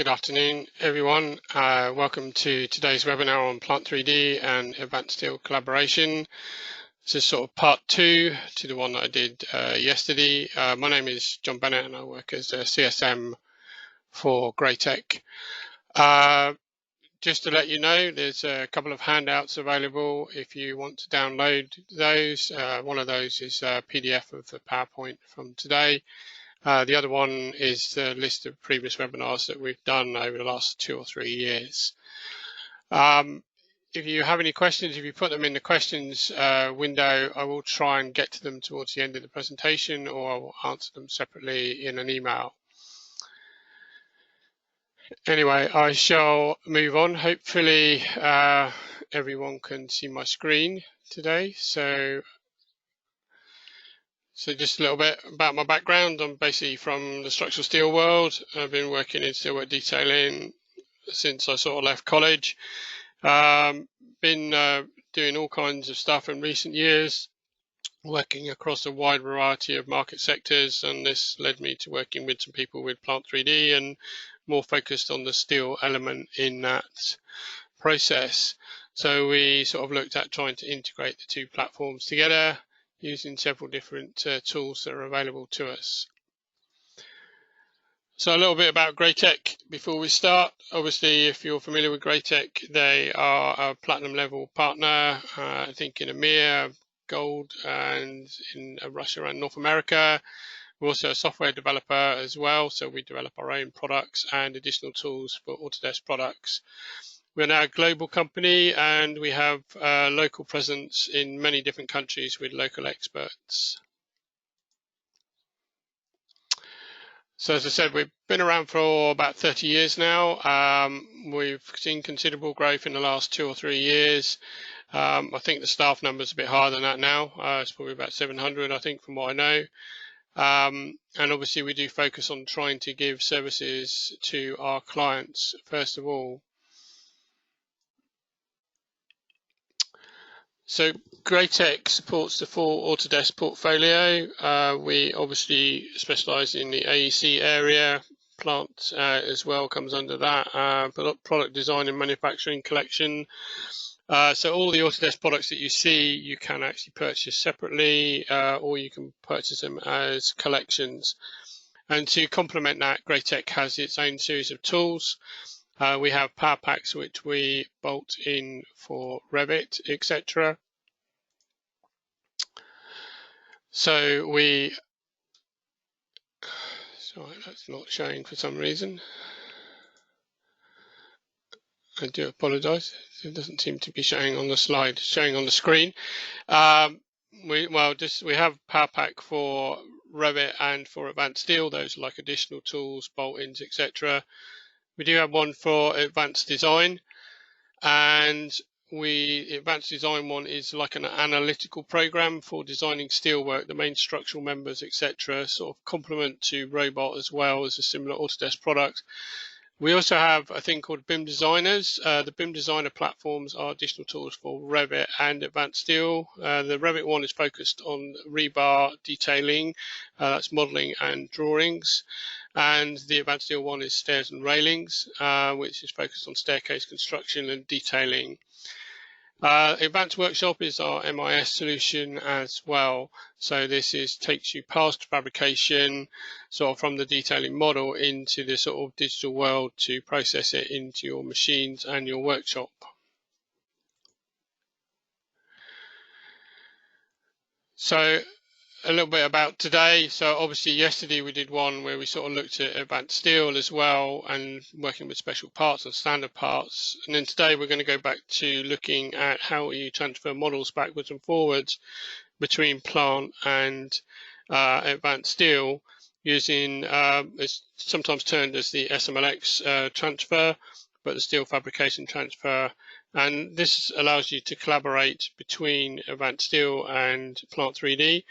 Good afternoon, everyone. Welcome to today's webinar on Plant 3D and Advanced Steel collaboration. This is sort of part 2 to the one that I did yesterday. My name is John Bennett and I work as a CSM for Graitec. Just to let you know, there's a couple of handouts available if you want to download those. One of those is a PDF of the PowerPoint from today. The other one is the list of previous webinars that we've done over the last 2 or 3 years. If you have any questions, if you put them in the questions window, I will try and get to them towards the end of the presentation, or I will answer them separately in an email. Anyway, I shall move on. Hopefully everyone can see my screen today. So just a little bit about my background. I'm basically from the structural steel world. I've been working in steelwork detailing since I sort of left college. Been doing all kinds of stuff in recent years, working across a wide variety of market sectors, and this led me to working with some people with Plant 3D and more focused on the steel element in that process. So we sort of looked at trying to integrate the two platforms together, using several different tools that are available to us. So a little bit about Graitec before we start. Obviously, if you're familiar with Graitec, they are a platinum level partner, I think in EMEA, Gold, and in Russia and North America. We're also a software developer as well, so we develop our own products and additional tools for Autodesk products. We're now a global company and we have a local presence in many different countries with local experts. So as I said, we've been around for about 30 years now. We've seen considerable growth in the last 2 or 3 years. I think the staff number is a bit higher than that now. It's probably about 700, I think, from what I know. And obviously we do focus on trying to give services to our clients, first of all. So Graitec supports the full Autodesk portfolio. We obviously specialize in the AEC area. Plant as well comes under that. Product design and manufacturing collection. So all the Autodesk products that you see, you can actually purchase separately, or you can purchase them as collections. And to complement that, Graitec has its own series of tools. We have power packs which we bolt in for Revit, etc. So sorry, that's not showing for some reason. I do apologize. It doesn't seem to be showing on the slide, showing on the screen. We have power pack for Revit and for Advanced Steel. Those are like additional tools, bolt-ins, etc. We do have one for Advanced Design, and the Advanced Design one is like an analytical program for designing steelwork, the main structural members, etc. Sort of complement to Robot as well as a similar Autodesk product. We also have a thing called BIM Designers. The BIM Designer platforms are additional tools for Revit and Advanced Steel. The Revit one is focused on rebar detailing, that's modeling and drawings. And the Advanced Steel one is stairs and railings, which is focused on staircase construction and detailing. Advanced Workshop is our MIS solution as well. So this takes you past fabrication, sort of from the detailing model into the sort of digital world to process it into your machines and your workshop. So a little bit about today. So obviously yesterday we did one where we sort of looked at Advanced Steel as well and working with special parts and standard parts. And then today we're going to go back to looking at how you transfer models backwards and forwards between Plant and Advanced Steel using, it's sometimes termed as the SMLX transfer, but the steel fabrication transfer. And this allows you to collaborate between Advanced Steel and Plant 3D.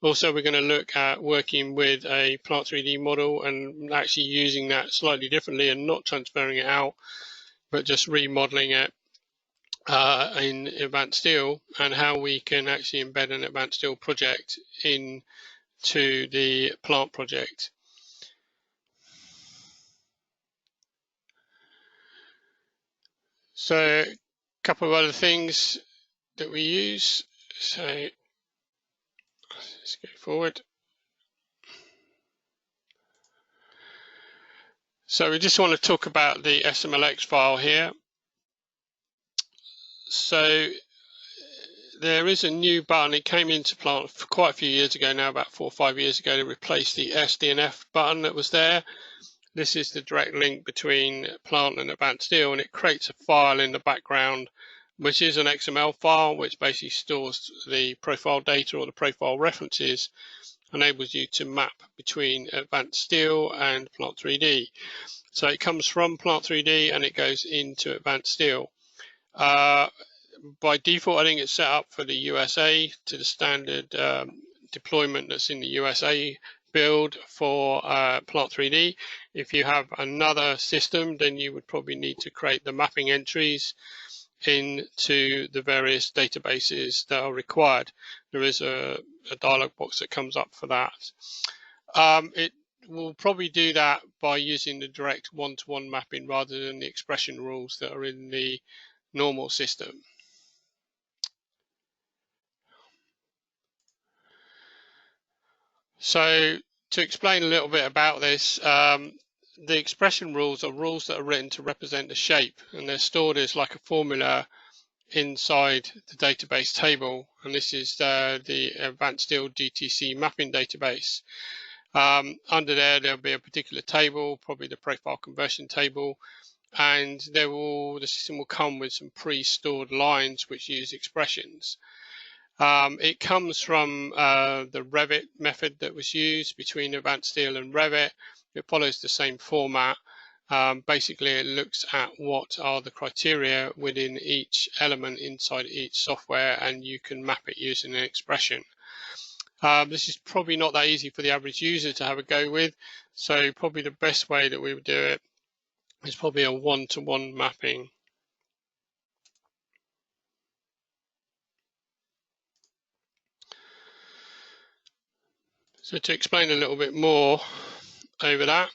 Also, we're going to look at working with a Plant 3D model and actually using that slightly differently and not transferring it out, but just remodeling it in Advanced Steel, and how we can actually embed an Advanced Steel project into the Plant project. So a couple of other things that we use. So let's go forward. So we just want to talk about the SMLX file here. So there is a new button. It came into plant quite a few years ago now, about 4 or 5 years ago, to replace the SDNF button that was there. This is the direct link between plant and Advanced Steel, and it creates a file in the background, which is an XML file, which basically stores the profile data or the profile references, enables you to map between Advanced Steel and Plant 3D. So it comes from Plant 3D and it goes into Advanced Steel. By default, I think it's set up for the USA to the standard deployment that's in the USA build for Plant 3D. If you have another system, then you would probably need to create the mapping entries into the various databases that are required. There is a dialog box that comes up for that. It will probably do that by using the direct one-to-one mapping rather than the expression rules that are in the normal system. So to explain a little bit about this, the expression rules are rules that are written to represent the shape, and they're stored as like a formula inside the database table, and this is the Advanced Steel DTC mapping database. Under there'll be a particular table, probably the profile conversion table, and the system will come with some pre-stored lines which use expressions. It comes from the Revit method that was used between Advanced Steel and Revit. It follows the same format. Basically, it looks at what are the criteria within each element inside each software, and you can map it using an expression. This is probably not that easy for the average user to have a go with, so probably the best way that we would do it is probably a one-to-one mapping. So to explain a little bit more over that,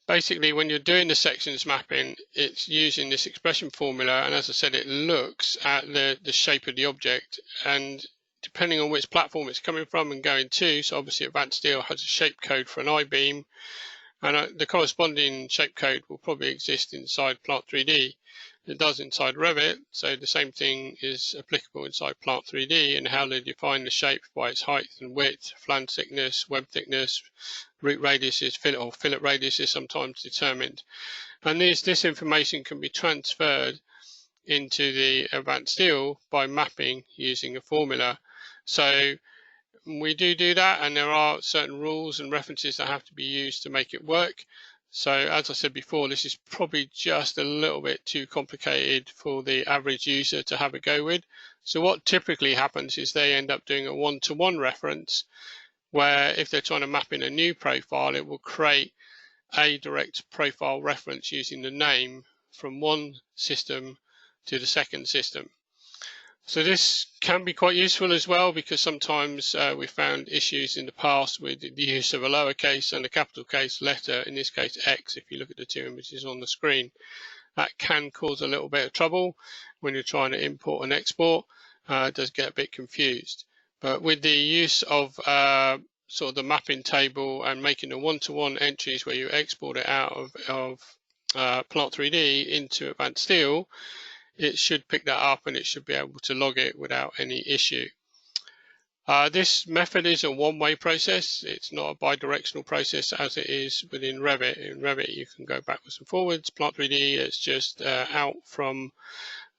basically when you're doing the sections mapping, it's using this expression formula, and as I said, it looks at the shape of the object, and depending on which platform it's coming from and going to, so obviously Advanced Steel has a shape code for an I-beam, and the corresponding shape code will probably exist inside Plant 3D. It does inside Revit, so the same thing is applicable inside Plant 3D, and how they define the shape by its height and width, flange thickness, web thickness, root radiuses, fillet radius is sometimes determined. And this information can be transferred into the Advanced Steel by mapping using a formula. So we do that, and there are certain rules and references that have to be used to make it work. So as I said before, this is probably just a little bit too complicated for the average user to have a go with. So what typically happens is they end up doing a one-to-one reference, where if they're trying to map in a new profile, it will create a direct profile reference using the name from one system to the second system. So this can be quite useful as well, because sometimes we found issues in the past with the use of a lowercase and a capital case letter, in this case X, if you look at the two images on the screen. That can cause a little bit of trouble when you're trying to import and export. It does get a bit confused. But with the use of sort of the mapping table and making the one-to-one entries where you export it out of Plant 3D into Advanced Steel, it should pick that up and it should be able to log it without any issue. This method is a one-way process. It's not a bi-directional process as it is within Revit. In Revit, you can go backwards and forwards. Plant 3D, it's just out from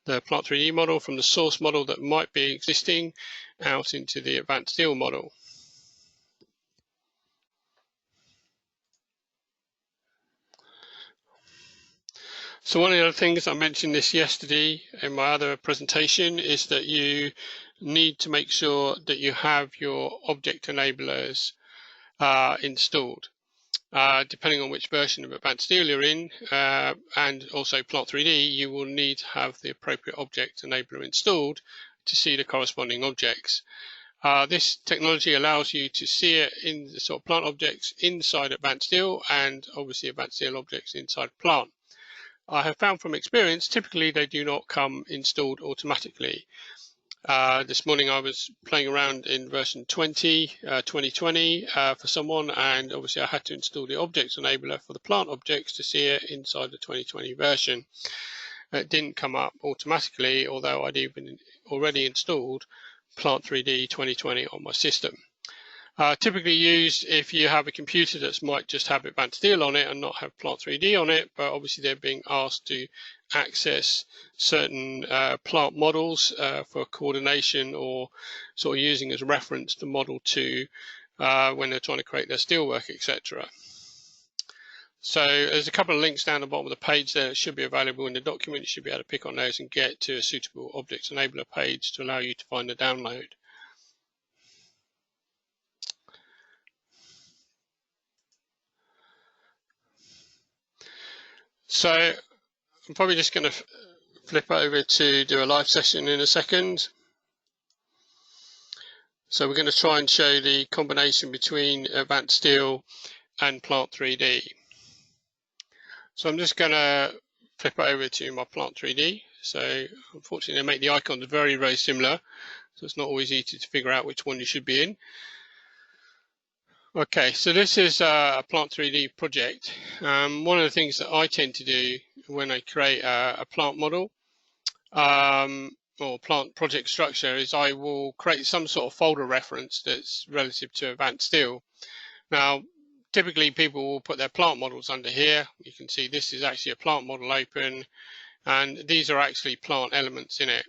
the Plant 3D model, from the source model that might be existing, out into the Advanced Steel model. So one of the other things, I mentioned this yesterday in my other presentation, is that you need to make sure that you have your object enablers installed. Depending on which version of Advanced Steel you're in, and also Plant 3D, you will need to have the appropriate object enabler installed to see the corresponding objects. This technology allows you to see it in the sort of plant objects inside Advanced Steel, and obviously Advanced Steel objects inside Plant. I have found from experience, typically they do not come installed automatically. This morning I was playing around in version 2020 for someone, and obviously I had to install the objects enabler for the plant objects to see it inside the 2020 version. It didn't come up automatically, although I'd even already installed Plant 3D 2020 on my system. Typically used if you have a computer that might just have Advanced Steel on it and not have Plant 3D on it, but obviously they're being asked to access certain plant models for coordination, or sort of using as reference the Model 2 when they're trying to create their steelwork, etc. So there's a couple of links down the bottom of the page there that should be available in the document. You should be able to pick on those and get to a suitable Objects Enabler page to allow you to find the download. So I'm probably just going to flip over to do a live session in a second. So we're going to try and show the combination between Advanced Steel and Plant 3D. So I'm just going to flip over to my Plant 3D. So unfortunately they make the icons very, very similar, so it's not always easy to figure out which one you should be in. Okay, so this is a Plant 3D project. One of the things that I tend to do when I create a plant model or plant project structure is I will create some sort of folder reference that's relative to Advanced Steel. Now, typically people will put their plant models under here. You can see this is actually a plant model open, and these are actually plant elements in it.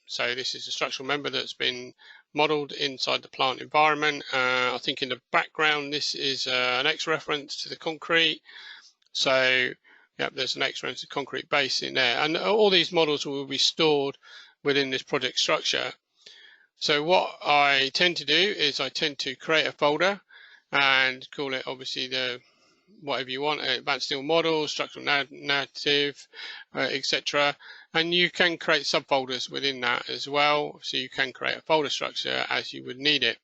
So this is a structural member that's been modeled inside the plant environment. I think in the background this is an X reference to the concrete. So yep, there's an X reference to concrete base in there, and all these models will be stored within this project structure. So what I tend to do is I tend to create a folder and call it obviously the whatever you want, Advanced Steel model, structural narrative, etc. And you can create subfolders within that as well, so you can create a folder structure as you would need it.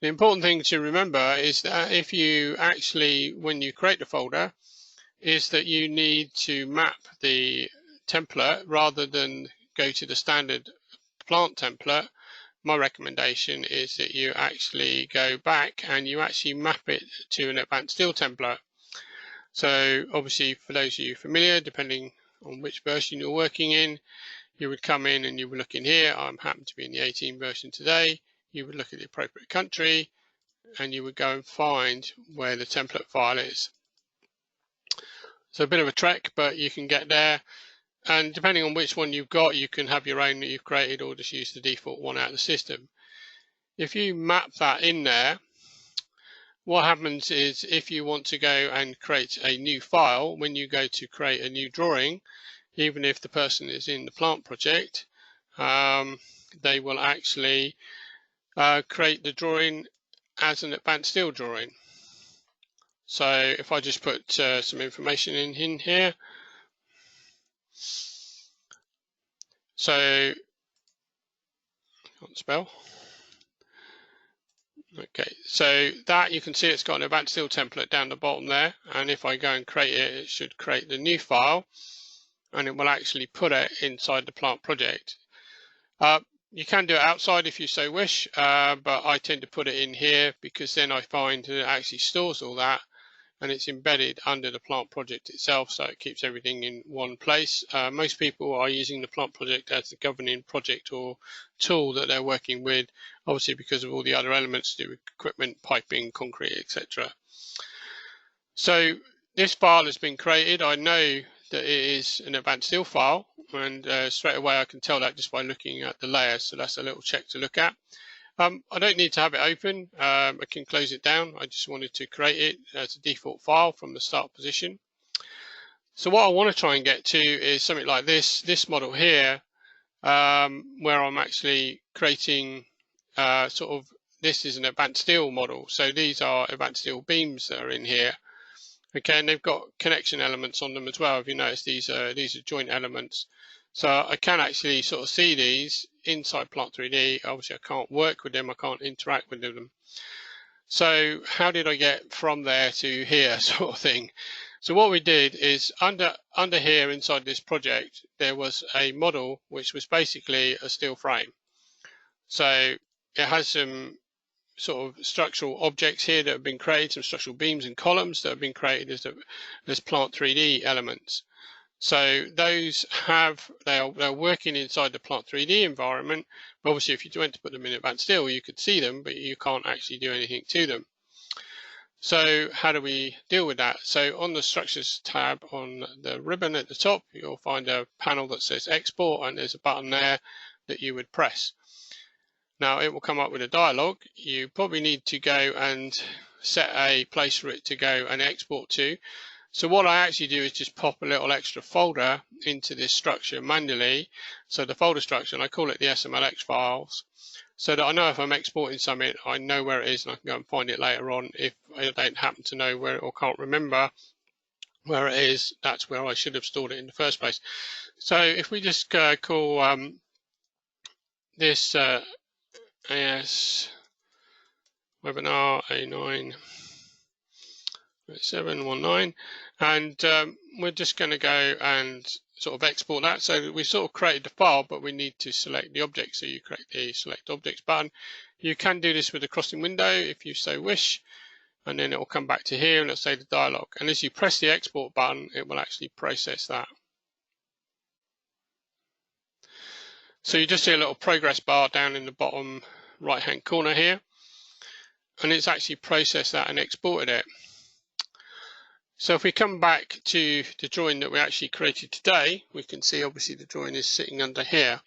The important thing to remember is that if you actually, when you create the folder, is that you need to map the template rather than go to the standard plant template. My recommendation is that you actually go back and you actually map it to an Advanced Steel template. So obviously for those of you familiar, depending on which version you're working in, you would come in and you would look in here. I happen to be in the 18 version today. You would look at the appropriate country and you would go and find where the template file is. So a bit of a trek, but you can get there. And depending on which one you've got, you can have your own that you've created or just use the default one out of the system. If you map that in there, what happens is if you want to go and create a new file, when you go to create a new drawing, even if the person is in the plant project, they will actually create the drawing as an Advanced Steel drawing. So if I just put some information in here, so I can't spell. Okay, so that you can see it's got an Advanced Steel template down the bottom there, and if I go and create it, it should create the new file and it will actually put it inside the plant project. You can do it outside if you so wish, but I tend to put it in here because then I find that it actually stores all that and it's embedded under the plant project itself, so it keeps everything in one place. Most people are using the plant project as the governing project or tool that they're working with, obviously because of all the other elements to do with equipment, piping, concrete, etc. So this file has been created. I know that it is an Advanced Steel file, and straight away I can tell that just by looking at the layers, so that's a little check to look at. I don't need to have it open. I can close it down. I just wanted to create it as a default file from the start position. So what I want to try and get to is something like this model here, where I'm actually creating this is an Advanced Steel model. So these are Advanced Steel beams that are in here. Okay, and they've got connection elements on them as well. If you notice, these are joint elements. So I can actually sort of see these inside Plant 3D. Obviously I can't work with them, I can't interact with them. So how did I get from there to here sort of thing? So what we did is under here inside this project, there was a model which was basically a steel frame. So it has some sort of structural objects here that have been created, some structural beams and columns that have been created as Plant 3D elements. So those they're working inside the Plant 3D environment. But obviously, if you went to put them in Advanced Steel, you could see them, but you can't actually do anything to them. So how do we deal with that? So on the Structures tab on the ribbon at the top, you'll find a panel that says Export, and there's a button there that you would press. Now it will come up with a dialog. You probably need to go and set a place for it to go and export to. So what I actually do is just pop a little extra folder into this structure manually. So the folder structure, and I call it the SMLX files, so that I know if I'm exporting something, I know where it is and I can go and find it later on. If I don't happen to know where or can't remember where it is, that's where I should have stored it in the first place. So if we just call this AS webinar A9 719, and we're just going to go and sort of export that. So we sort of created the file, but we need to select the object. So you create the select objects button. You can do this with the crossing window if you so wish, and then it will come back to here and it'll say the dialog. And as you press the export button, it will actually process that. So you just see a little progress bar down in the bottom right hand corner here, and it's actually processed that and exported it. So if we come back to the drawing that we actually created today, we can see obviously the drawing is sitting under here.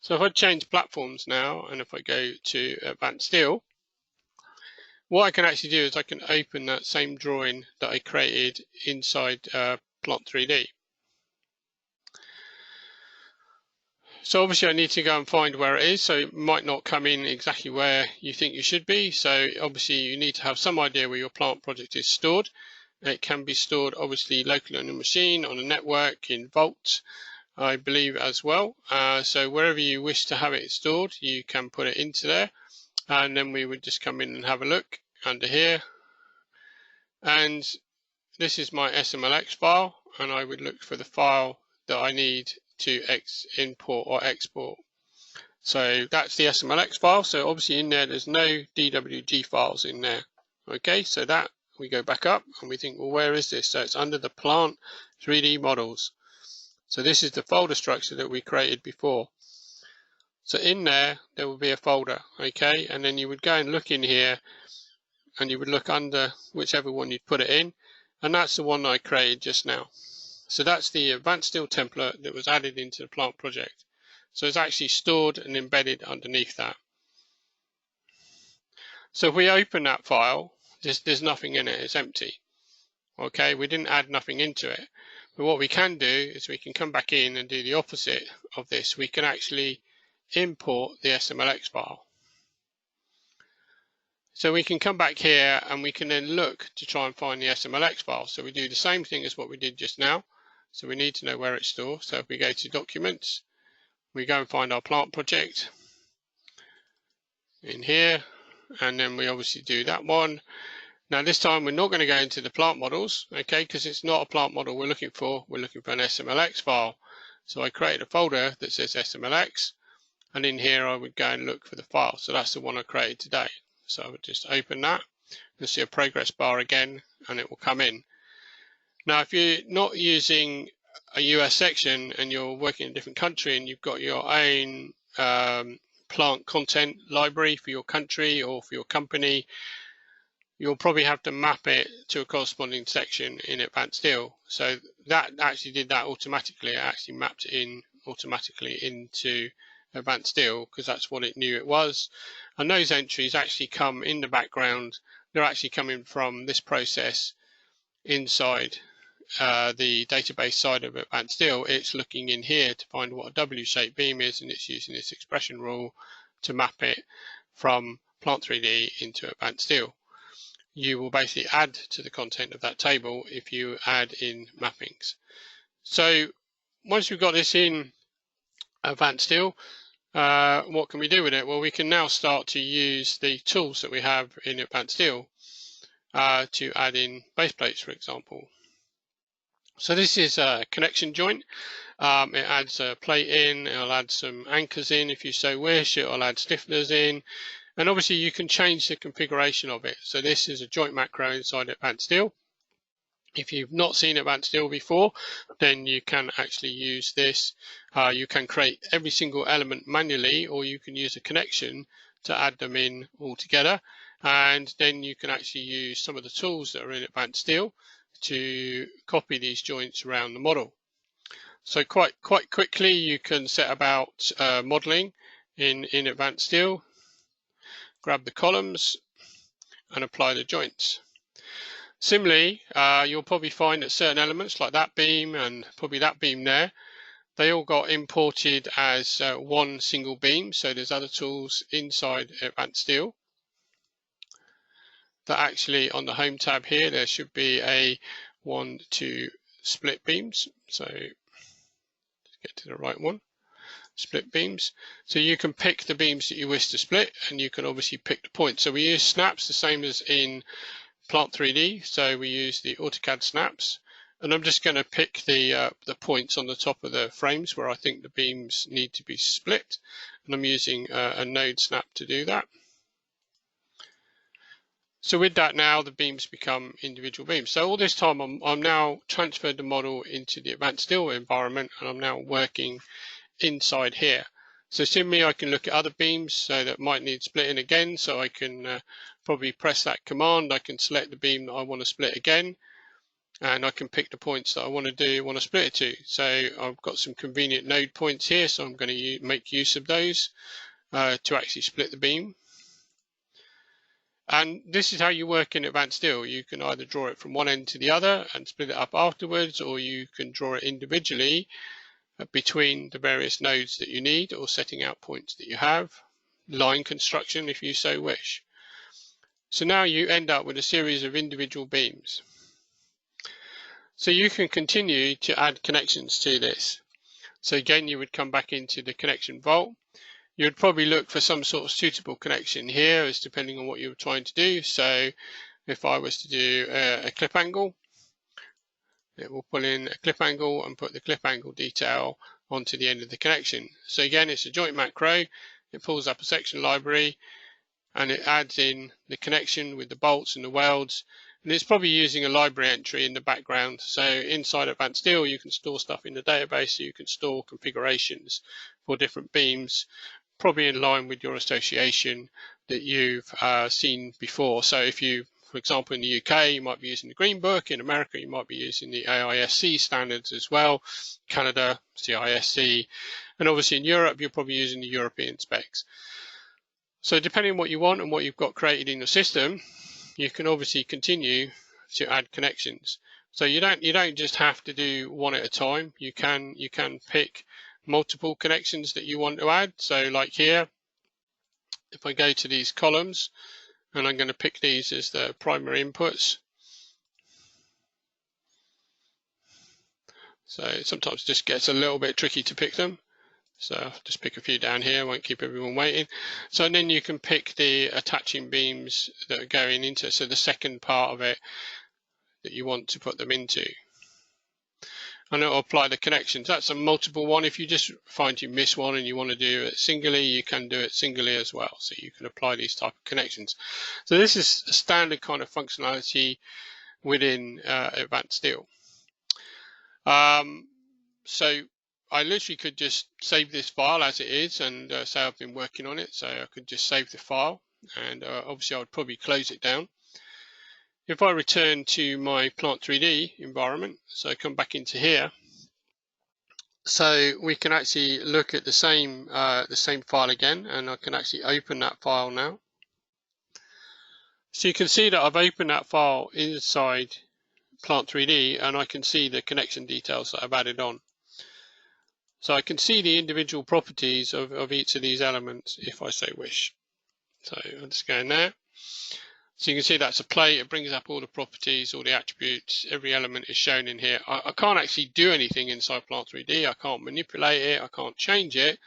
So if I change platforms now, and if I go to Advanced Steel, what I can actually do is I can open that same drawing that I created inside Plant 3D. So obviously I need to go and find where it is, so it might not come in exactly where you think you should be. So obviously you need to have some idea where your plant project is stored. It can be stored obviously locally on a machine, on a network, in Vault, I believe as well. So wherever you wish to have it stored, you can put it into there. And then we would just come in and have a look under here. And this is my SMLX file, and I would look for the file that I need to import or export. So that's the SMLX file. So obviously in there, there's no DWG files in there. Okay, so that we go back up and we think, well, where is this? So it's under the Plant 3D models. So this is the folder structure that we created before. So in there, there will be a folder, okay? And then you would go and look in here and you would look under whichever one you'd put it in. And that's the one I created just now. So that's the Advanced Steel template that was added into the plant project. So it's actually stored and embedded underneath that. So if we open that file, there's nothing in it, it's empty. Okay, we didn't add nothing into it. But what we can do is we can come back in and do the opposite of this. We can actually import the SMLX file. So we can come back here and we can then look to try and find the SMLX file. So we do the same thing as what we did just now. So we need to know where it's stored. So if we go to Documents, we go and find our plant project in here, and then we obviously do that one. Now this time we're not going to go into the plant models, okay, because it's not a plant model we're looking for an SMLX file. So I create a folder that says SMLX, and in here I would go and look for the file. So that's the one I created today. So I would just open that. You'll see a progress bar again, and it will come in. Now if you're not using a US section and you're working in a different country and you've got your own plant content library for your country or for your company, you'll probably have to map it to a corresponding section in Advanced Steel. So that actually did that automatically. It actually mapped it in automatically into Advanced Steel because that's what it knew it was. And those entries actually come in the background. They're actually coming from this process inside the database side of Advanced Steel. It's looking in here to find what a W-shaped beam is, and it's using this expression rule to map it from Plant 3D into Advanced Steel. You will basically add to the content of that table if you add in mappings. So once we've got this in Advanced Steel, what can we do with it? Well, we can now start to use the tools that we have in Advanced Steel to add in base plates, for example. So this is a connection joint. It adds a plate in, it'll add some anchors in if you so wish, it'll add stiffeners in, and obviously you can change the configuration of it. So this is a joint macro inside Advanced Steel. If you've not seen Advanced Steel before, then you can actually use this. You can create every single element manually, or you can use a connection to add them in all together. And then you can actually use some of the tools that are in Advanced Steel to copy these joints around the model. So quite quickly you can set about modeling in Advanced Steel, grab the columns and apply the joints. Similarly, you'll probably find that certain elements like that beam and probably that beam there, they all got imported as one single beam. So there's other tools inside Advanced Steel that actually on the home tab here, there should be a 1, 2 split beams. So let's get to the right one. Split beams. So you can pick the beams that you wish to split, and you can obviously pick the point. So we use snaps the same as in Plant 3D. So we use the AutoCAD snaps, and I'm just going to pick the points on the top of the frames where I think the beams need to be split, and I'm using a node snap to do that. So with that now the beams become individual beams. So all this time I'm now transferred the model into the Advanced Steel environment, and I'm now working inside here. So similarly I can look at other beams so that might need splitting again, so I can probably press that command. I can select the beam that I want to split again, and I can pick the points that I want to split it to. So I've got some convenient node points here, so I'm going to make use of those to actually split the beam. And this is how you work in Advanced Steel. You can either draw it from one end to the other and split it up afterwards, or you can draw it individually between the various nodes that you need, or setting out points that you have, line construction if you so wish. So now you end up with a series of individual beams. So you can continue to add connections to this. So again, you would come back into the connection vault. You would probably look for some sort of suitable connection here, as depending on what you're trying to do. So if I was to do a clip angle, it will pull in a clip angle and put the clip angle detail onto the end of the connection. So again, it's a joint macro. It pulls up a section library and it adds in the connection with the bolts and the welds. And it's probably using a library entry in the background. So inside Advanced Steel, you can store stuff in the database. So you can store configurations for different beams, probably in line with your association that you've seen before. So if you, for example, in the UK, you might be using the Green Book. In America, you might be using the AISC standards as well. Canada, CISC. And obviously in Europe, you're probably using the European specs. So depending on what you want and what you've got created in your system, you can obviously continue to add connections. So you don't just have to do one at a time. You can pick multiple connections that you want to add. So like here, if I go to these columns, and I'm going to pick these as the primary inputs. So sometimes it just gets a little bit tricky to pick them. So I'll just pick a few down here, won't keep everyone waiting. So then you can pick the attaching beams that are going into, so the second part of it that you want to put them into. And it'll apply the connections. That's a multiple one. If you just find you miss one and you want to do it singly, you can do it singly as well. So you can apply these type of connections. So this is a standard kind of functionality within Advanced Steel. So I literally could just save this file as it is and say I've been working on it. So I could just save the file, and obviously I would probably close it down. If I return to my Plant 3D environment, so I come back into here, so we can actually look at the same file again, and I can actually open that file now. So you can see that I've opened that file inside Plant 3D, and I can see the connection details that I've added on. So I can see the individual properties of each of these elements if I so wish. So I'll just go in there. So you can see that's a plate. It brings up all the properties, all the attributes. Every element is shown in here. I can't actually do anything inside Plant 3D. I can't manipulate it. I can't change it.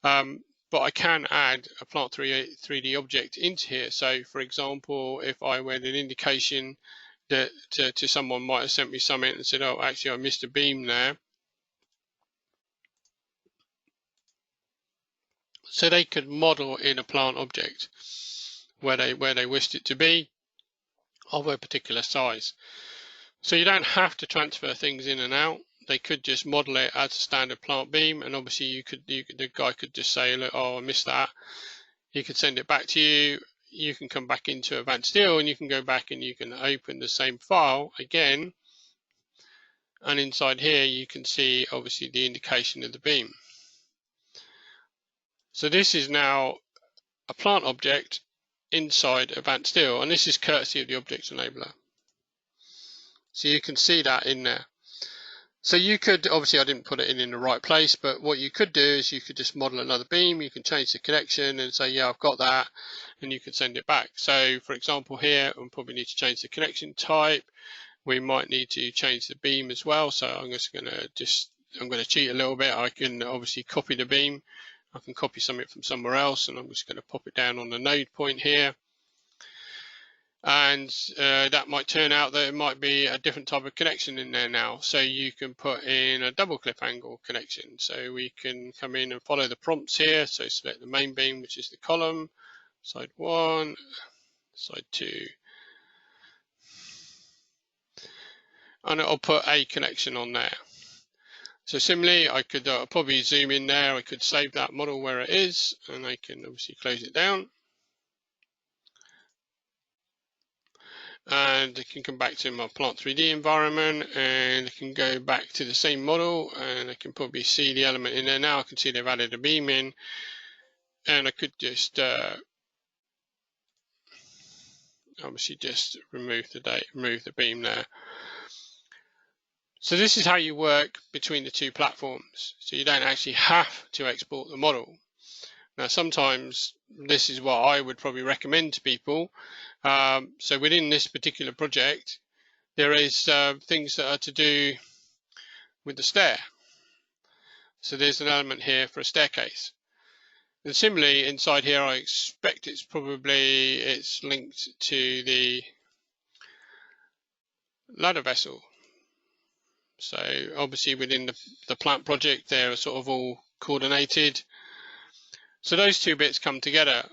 But I can add a Plant 3D object into here. So for example, if I went an indication that to someone might have sent me something and said, oh, actually I missed a beam there. So they could model in a plant object where they wished it to be of a particular size. So you don't have to transfer things in and out. They could just model it as a standard plant beam, and obviously the guy could just say, look, oh, I missed that. He could send it back to you. You can come back into Advanced Steel and you can go back and you can open the same file again. And inside here, you can see obviously the indication of the beam. So this is now a plant object inside Advanced Steel, and this is courtesy of the Object Enabler. So you can see that in there. So you could, obviously I didn't put it in the right place, but what you could do is you could just model another beam, you can change the connection and say, yeah, I've got that, and you can send it back. So for example here, we'll probably need to change the connection type. We might need to change the beam as well. So I'm going to cheat a little bit. I can obviously copy the beam. I can copy something from somewhere else, and I'm just going to pop it down on the node point here. And that might turn out that it might be a different type of connection in there now. So you can put in a double clip angle connection. So we can come in and follow the prompts here. So select the main beam, which is the column, side 1, side 2. And it'll put a connection on there. So similarly, I could probably zoom in there. I could save that model where it is, and I can obviously close it down. And I can come back to my Plant 3D environment, and I can go back to the same model, and I can probably see the element in there now. I can see they've added a beam in, and I could just obviously just remove the beam there. So this is how you work between the two platforms. So you don't actually have to export the model. Now, sometimes this is what I would probably recommend to people. So within this particular project, there is things that are to do with the stair. So there's an element here for a staircase. And similarly, inside here, I expect it's linked to the ladder vessel. So obviously within the plant project, they're sort of all coordinated. So those two bits come together.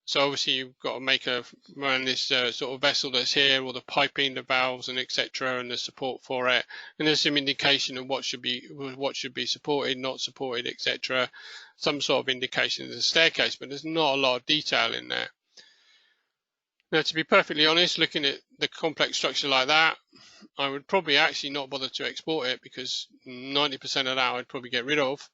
So obviously you've got to run this sort of vessel that's here, all the piping, the valves, and etc., and the support for it. And there's some indication of what should be supported, not supported, etc. Some sort of indication of the staircase, but there's not a lot of detail in there. Now, to be perfectly honest, looking at the complex structure like that, I would probably actually not bother to export it, because 90% of that I'd probably get rid of,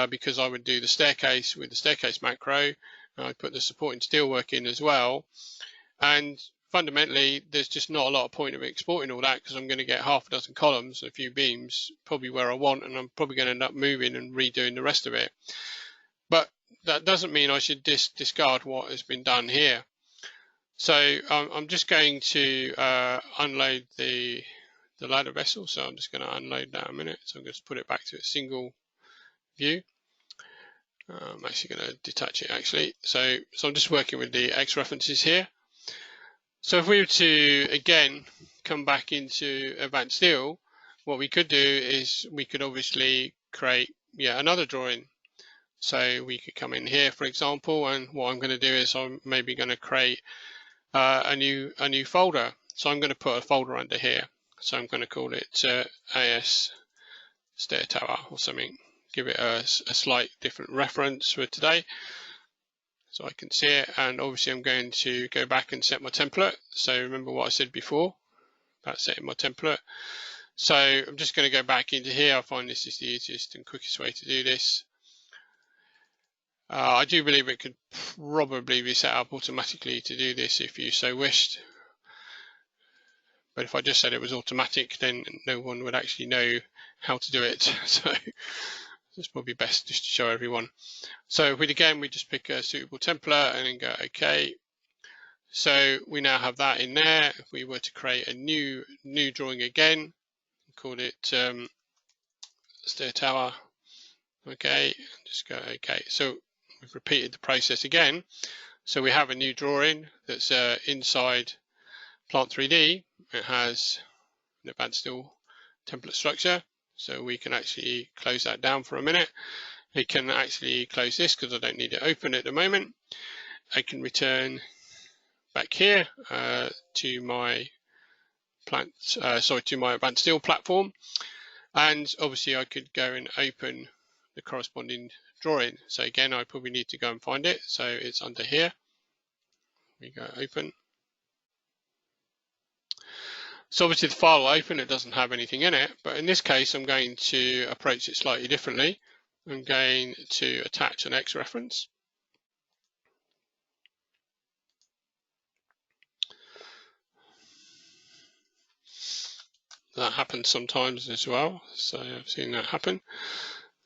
because I would do the staircase with the staircase macro. I'd put the supporting steelwork in as well. And fundamentally, there's just not a lot of point of exporting all that, because I'm going to get half a dozen columns, a few beams, probably where I want, and I'm probably going to end up moving and redoing the rest of it. But that doesn't mean I should discard what has been done here. So I'm just going to unload the ladder vessel. So I'm just going to unload that in a minute. So I'm going to put it back to a single view. I'm actually going to detach it actually. So I'm just working with the X references here. So if we were to again come back into Advanced Steel, what we could do is we could obviously create another drawing. So we could come in here, for example, and what I'm going to do is I'm maybe going to create a new folder. So I'm going to put a folder under here. So I'm going to call it AS Stair Tower or something. Give it a slight different reference for today, so I can see it. And obviously I'm going to go back and set my template. So remember what I said before about setting my template. So I'm just going to go back into here. I find this is the easiest and quickest way to do this. I do believe it could probably be set up automatically to do this if you so wished. But if I just said it was automatic, then no one would actually know how to do it. So it's probably best just to show everyone. So we just pick a suitable template and then go OK. So we now have that in there. If we were to create a new drawing again, call it Stair Tower. OK, just go OK. So we've repeated the process again. So we have a new drawing that's inside Plant 3D, it has an advanced steel template structure, so we can actually close that down for a minute. I can actually close this because I don't need it open at the moment. I can return back here to my to my advanced steel platform, and obviously I could go and open the corresponding drawing. So again, I probably need to go and find it. So it's under here. We go open. So obviously the file will open, it doesn't have anything in it, but in this case I'm going to approach it slightly differently. I'm going to attach an X reference. That happens sometimes as well, so I've seen that happen.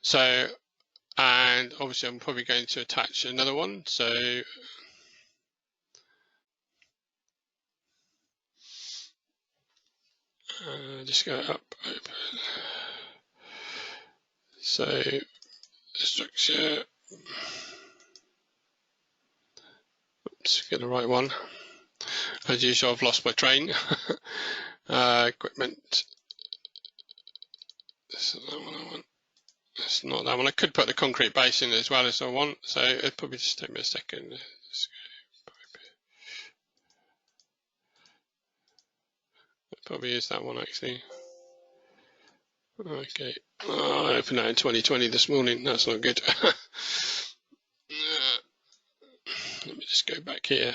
So, and obviously I'm probably going to attach another one. So just go up, open. So the structure, oops, get the right one. As usual, I've lost my train. Equipment. This is that one I want. It's not that one. I could put the concrete base in as well as I want, so it'll probably just take me a second. It probably is that one actually. Okay. Oh, I opened that in 2020 this morning. That's not good. Let me just go back here.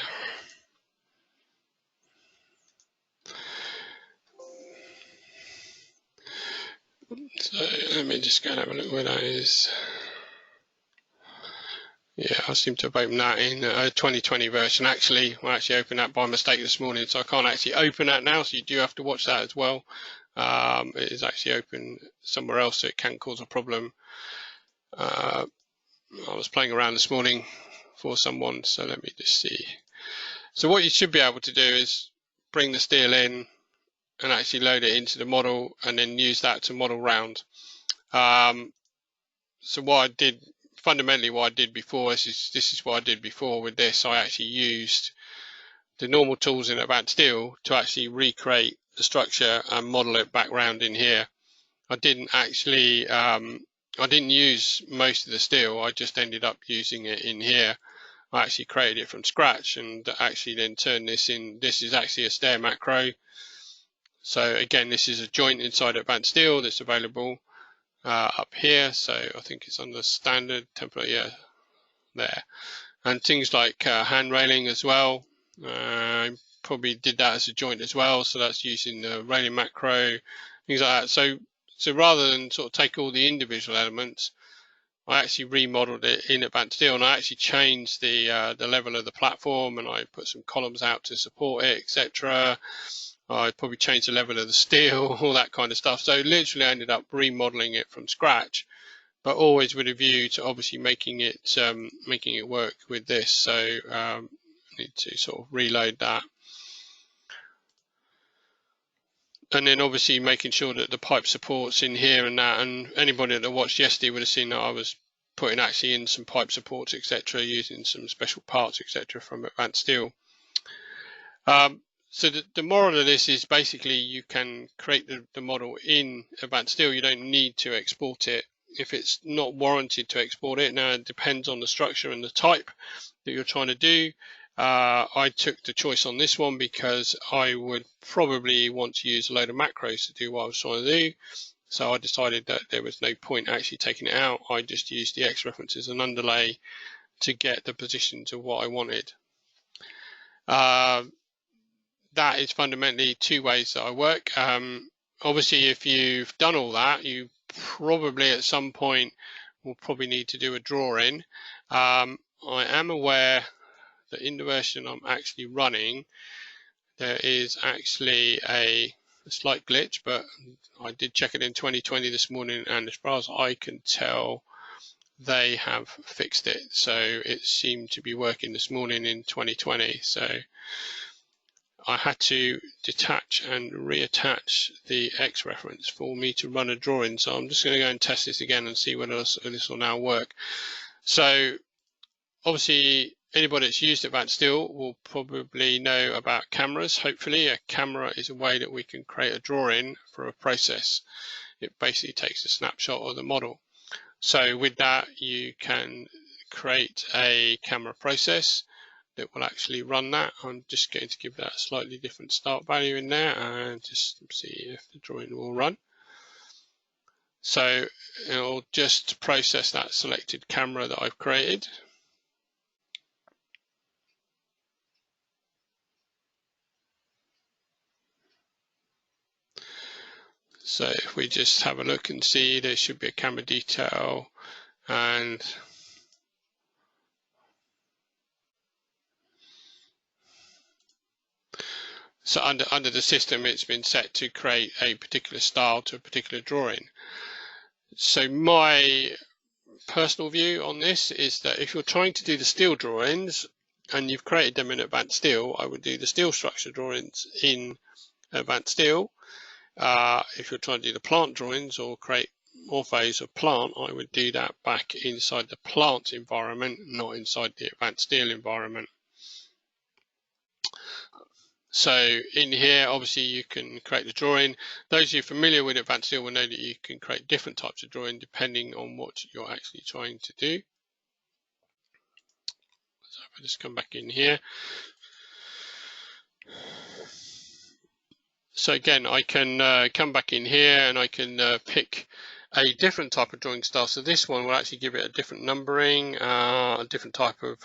So let me just go and have a look where that is. Yeah, I seem to have opened that in a 2020 version. Actually, I actually opened that by mistake this morning, so I can't actually open that now. So you do have to watch that as well. It is actually open somewhere else, so it can cause a problem. I was playing around this morning for someone, so let me just see. So what you should be able to do is bring the steel in and actually load it into the model, and then use that to model round. So what I did, fundamentally what I did before, this is what I did before with this. I actually used the normal tools in Advanced Steel to actually recreate the structure and model it back round in here. I didn't actually, I didn't use most of the steel. I just ended up using it in here. I actually created it from scratch and actually then turned this in. This is actually a stair macro. So again, this is a joint inside Advanced Steel that's available up here. So I think it's under standard template, yeah, there. And things like hand railing as well. I probably did that as a joint as well. So that's using the railing macro, things like that. So rather than sort of take all the individual elements, I actually remodeled it in Advanced Steel, and I actually changed the level of the platform, and I put some columns out to support it, etc. I probably changed the level of the steel, all that kind of stuff. So literally I ended up remodeling it from scratch, but always with a view to obviously making it work with this. So I need to sort of reload that. And then obviously making sure that the pipe support's in here and that, and anybody that watched yesterday would have seen that I was putting actually in some pipe supports, etc., using some special parts, etc., from Advanced Steel. So the moral of this is basically you can create the model in Advanced Steel. You don't need to export it if it's not warranted to export it. Now it depends on the structure and the type that you're trying to do. I took the choice on this one because I would probably want to use a load of macros to do what I was trying to do. So I decided that there was no point actually taking it out. I just used the X reference as an underlay to get the positions of what I wanted. That is fundamentally two ways that I work. Obviously, if you've done all that, you probably at some point will probably need to do a drawing. I am aware that in the version I'm actually running, there is actually a slight glitch, but I did check it in 2020 this morning, and as far as I can tell, they have fixed it. So it seemed to be working this morning in 2020. So I had to detach and reattach the X reference for me to run a drawing. So I'm just going to go and test this again and see whether this will now work. So obviously anybody that's used Advanced Steel will probably know about cameras. Hopefully, a camera is a way that we can create a drawing for a process. It basically takes a snapshot of the model. So with that, you can create a camera process that will actually run that. I'm just going to give that a slightly different start value in there and just see if the drawing will run. So it'll just process that selected camera that I've created. So if we just have a look and see, there should be a camera detail, and so under the system, it's been set to create a particular style to a particular drawing. So my personal view on this is that if you're trying to do the steel drawings and you've created them in Advanced Steel, I would do the steel structure drawings in Advanced Steel. If you're trying to do the plant drawings or create orthos of plant, I would do that back inside the plant environment, not inside the Advanced Steel environment. So in here, obviously you can create the drawing. Those of you familiar with Advanced Steel will know that you can create different types of drawing depending on what you're actually trying to do. So if I just come back in here. So again, I can come back in here and I can pick a different type of drawing style. So this one will actually give it a different numbering, a different type of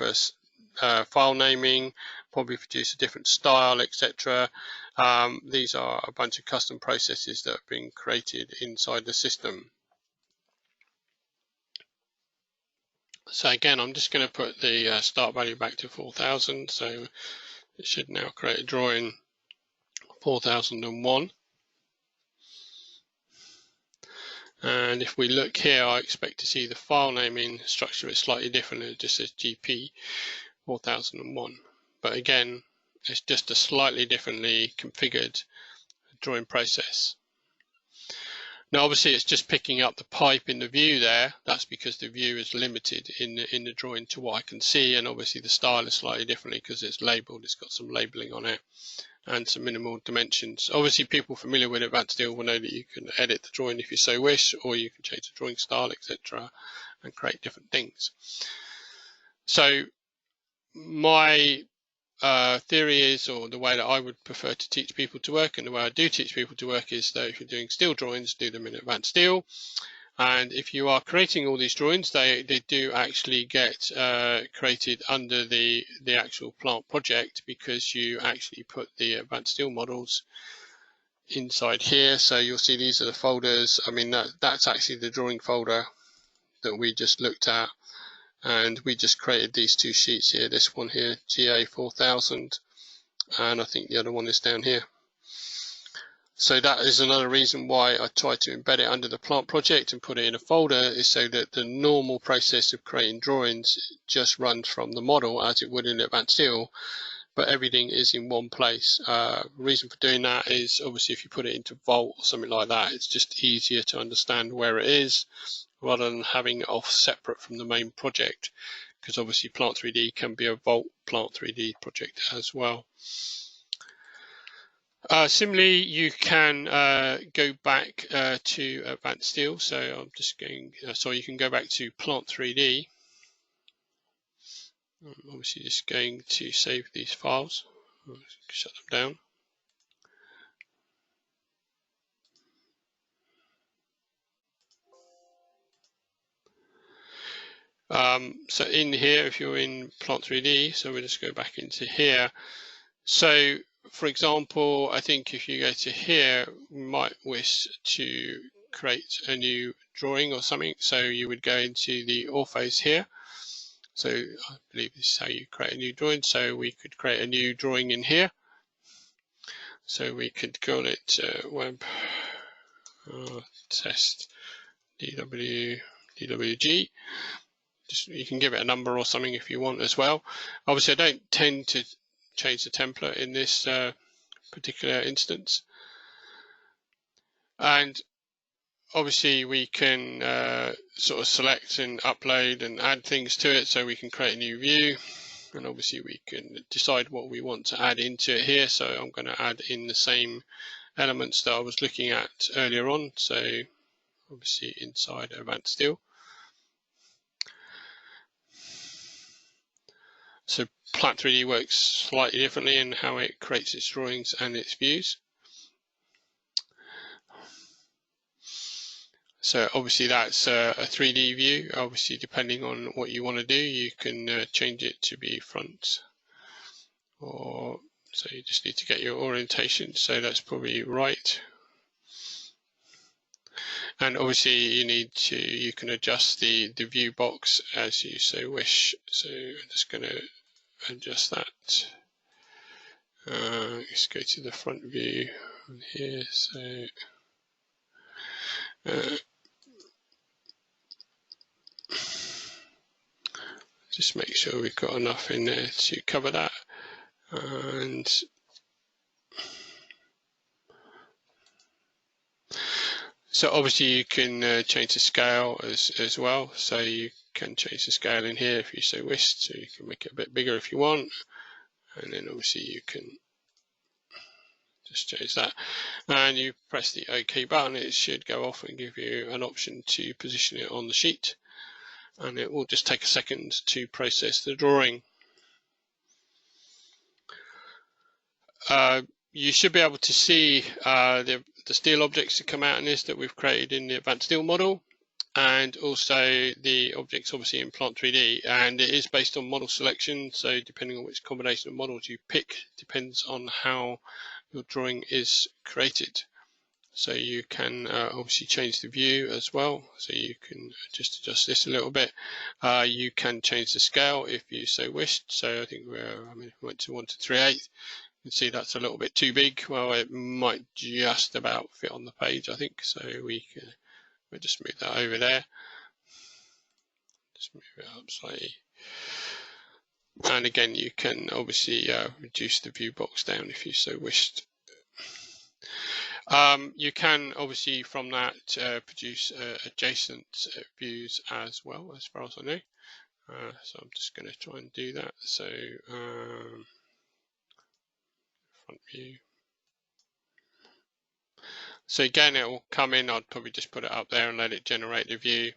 file naming, probably produce a different style, etc. These are a bunch of custom processes that have been created inside the system. So again, I'm just going to put the start value back to 4000. So it should now create a drawing 4001. And if we look here, I expect to see the file naming structure is slightly different. It just says GP 4001. But again, it's just a slightly differently configured drawing process. Now, obviously, it's just picking up the pipe in the view there. That's because the view is limited in the drawing to what I can see. And obviously, the style is slightly differently because it's labeled. It's got some labeling on it and some minimal dimensions. Obviously, people familiar with Advanced Steel will know that you can edit the drawing if you so wish, or you can change the drawing style, etc., and create different things. So my theory is, or the way that I would prefer to teach people to work, and the way I do teach people to work, is that if you're doing steel drawings, do them in Advanced Steel. And if you are creating all these drawings, they do actually get created under the actual plant project, because you actually put the Advanced Steel models inside here. So you'll see these are the folders. I mean, that's actually the drawing folder that we just looked at. And we just created these two sheets here, this one here, GA 4000, and I think the other one is down here. So that is another reason why I try to embed it under the plant project and put it in a folder, is so that the normal process of creating drawings just runs from the model as it would in Advanced Steel, but everything is in one place. Reason for doing that is obviously if you put it into Vault or something like that, it's just easier to understand where it is, rather than having it off separate from the main project, because obviously Plant 3D can be a Vault Plant 3D project as well. Similarly, you can go back to Advanced Steel. So I'm just going, so you can go back to Plant 3D. I'm obviously just going to save these files, shut them down. So in here, if you're in Plant 3D, so we'll just go back into here. So for example, I think if you go to here, we might wish to create a new drawing or something. So you would go into the orthos here. So I believe this is how you create a new drawing. So we could create a new drawing in here. So we could call it web test DWG. Just, you can give it a number or something if you want as well. Obviously, I don't tend to change the template in this particular instance. And obviously we can sort of select and upload and add things to it, so we can create a new view. and obviously we can decide what we want to add into it here. So I'm going to add in the same elements that I was looking at earlier on. So obviously inside Advanced Steel. So Plant 3D works slightly differently in how it creates its drawings and its views. So obviously that's a 3D view. Obviously, depending on what you want to do, you can change it to be front, or so you just need to get your orientation. So that's probably right. And obviously you can adjust the view box as you so wish. So I'm just going to adjust that. Let's go to the front view on here. So just make sure we've got enough in there to cover that. And so obviously you can change the scale as well. So you can change the scale in here if you so wish. So you can make it a bit bigger if you want. And then obviously you can just change that. And you press the OK button, it should go off and give you an option to position it on the sheet. And it will just take a second to process the drawing. You should be able to see the steel objects that come out in this that we've created in the Advanced Steel model, and also the objects obviously in Plant 3D, and it is based on model selection, so depending on which combination of models you pick depends on how your drawing is created. So you can obviously change the view as well, so you can just adjust this a little bit. You can change the scale if you so wished, so I think if we went to 1 to 3/8, you can see that's a little bit too big. Well, it might just about fit on the page, I think, so we'll just move that over there. Just move it up slightly. And again, you can obviously reduce the view box down if you so wished. You can obviously from that produce adjacent views as well, as far as I know. So I'm just going to try and do that. So front view. So again, it will come in. I'd probably just put it up there and let it generate the view.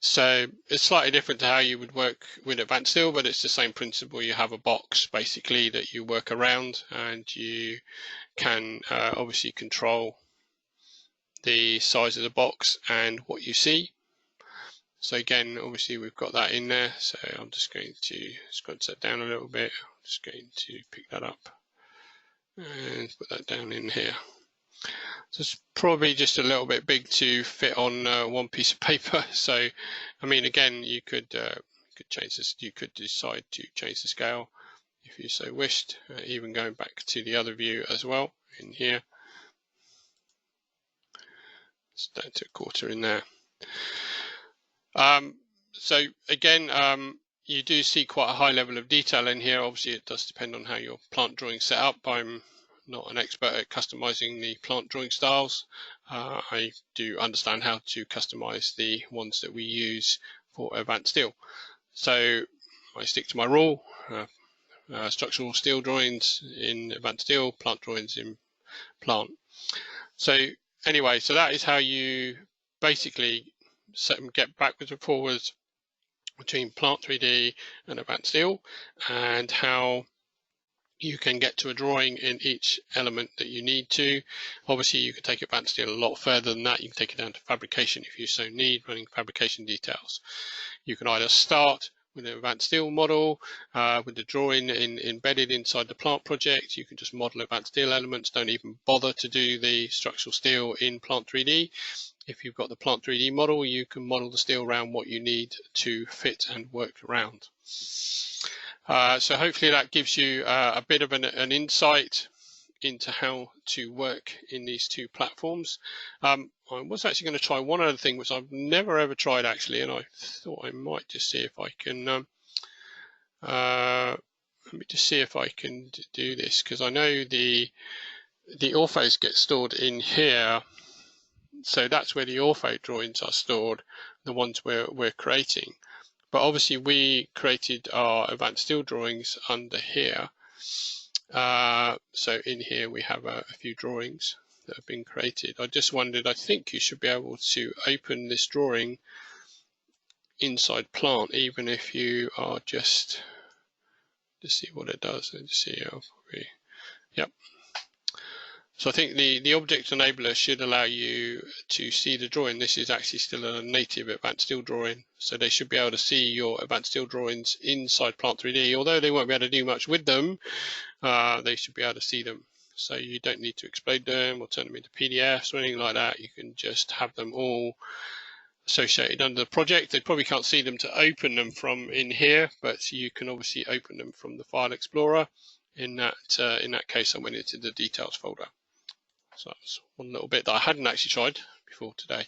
So it's slightly different to how you would work with Advanced Steel, but it's the same principle. You have a box basically that you work around, and you can obviously control the size of the box and what you see. So again, obviously we've got that in there. So I'm just going to scrunch that down a little bit. I'm just going to pick that up and put that down in here. So it's probably just a little bit big to fit on one piece of paper. So, I mean, again, you could change this. You could decide to change the scale if you so wished. Even going back to the other view as well in here. It's down to 1/4 in there. So again, you do see quite a high level of detail in here. Obviously, it does depend on how your plant drawing is set up. I'm not an expert at customizing the plant drawing styles. I do understand how to customize the ones that we use for Advanced Steel. So I stick to my rule, structural steel drawings in Advanced Steel, plant drawings in Plant. So anyway, so that is how you basically get backwards and forwards between Plant 3D and Advanced Steel, and how you can get to a drawing in each element that you need to. Obviously, you can take Advanced Steel a lot further than that. You can take it down to fabrication if you so need, running fabrication details. You can either start with an Advanced Steel model, with the drawing embedded inside the plant project. You can just model Advanced Steel elements, don't even bother to do the structural steel in Plant 3D. If you've got the Plant 3D model, you can model the steel around what you need to fit and work around. So hopefully that gives you a bit of an insight into how to work in these two platforms. I was actually going to try one other thing which I've never ever tried actually, and I thought I might just see if I can let me just see if I can do this, because I know the orthos get stored in here. So that's where the ortho drawings are stored, the ones we're creating. But obviously we created our advanced steel drawings under here. So in here we have a few drawings that have been created. I just wondered, I think you should be able to open this drawing inside plant, even if you are just to see what it does. Let's see how we, yep. So I think the object enabler should allow you to see the drawing. This is actually still a native advanced steel drawing, so they should be able to see your advanced steel drawings inside Plant 3D. Although they won't be able to do much with them, they should be able to see them. So you don't need to explode them or turn them into PDFs or anything like that. You can just have them all associated under the project. They probably can't see them to open them from in here, but you can obviously open them from the File Explorer. In that case, I went into the details folder. So that's one little bit that I hadn't actually tried before today.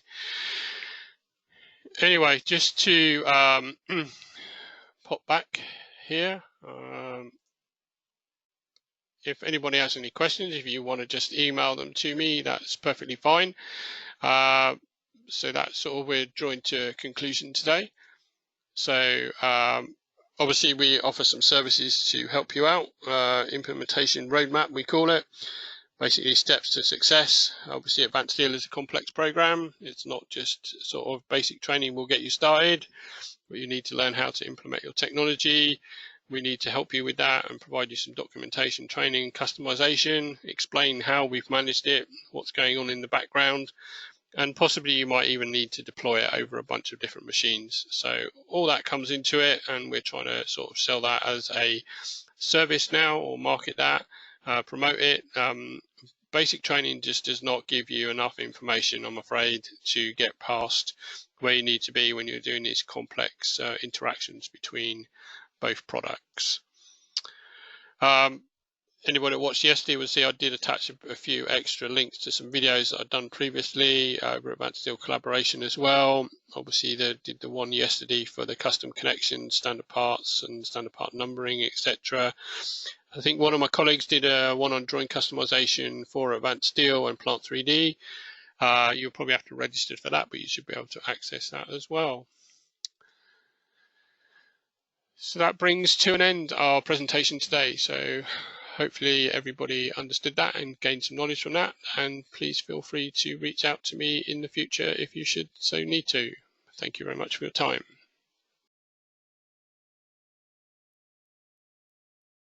Anyway, just to pop back here, if anybody has any questions, if you want to just email them to me, that's perfectly fine. So that's sort of, we're drawing to a conclusion today. So obviously we offer some services to help you out. Implementation roadmap, we call it. Basically steps to success. Obviously Advanced Steel is a complex program. It's not just sort of basic training will get you started, but you need to learn how to implement your technology. We need to help you with that and provide you some documentation, training, customization, explain how we've managed it, what's going on in the background, and possibly you might even need to deploy it over a bunch of different machines. So all that comes into it, and we're trying to sort of sell that as a service now, or market that, promote it. Basic training just does not give you enough information, I'm afraid, to get past where you need to be when you're doing these complex interactions between both products. Anybody that watched yesterday will see I did attach a few extra links to some videos that I've done previously over Advanced Steel Collaboration as well. Obviously they did the one yesterday for the custom connections, standard parts and standard part numbering, etc. I think one of my colleagues did a one on drawing customization for Advanced Steel and Plant 3D. You'll probably have to register for that, but you should be able to access that as well. So that brings to an end our presentation today. So hopefully everybody understood that and gained some knowledge from that. And please feel free to reach out to me in the future if you should so need to. Thank you very much for your time.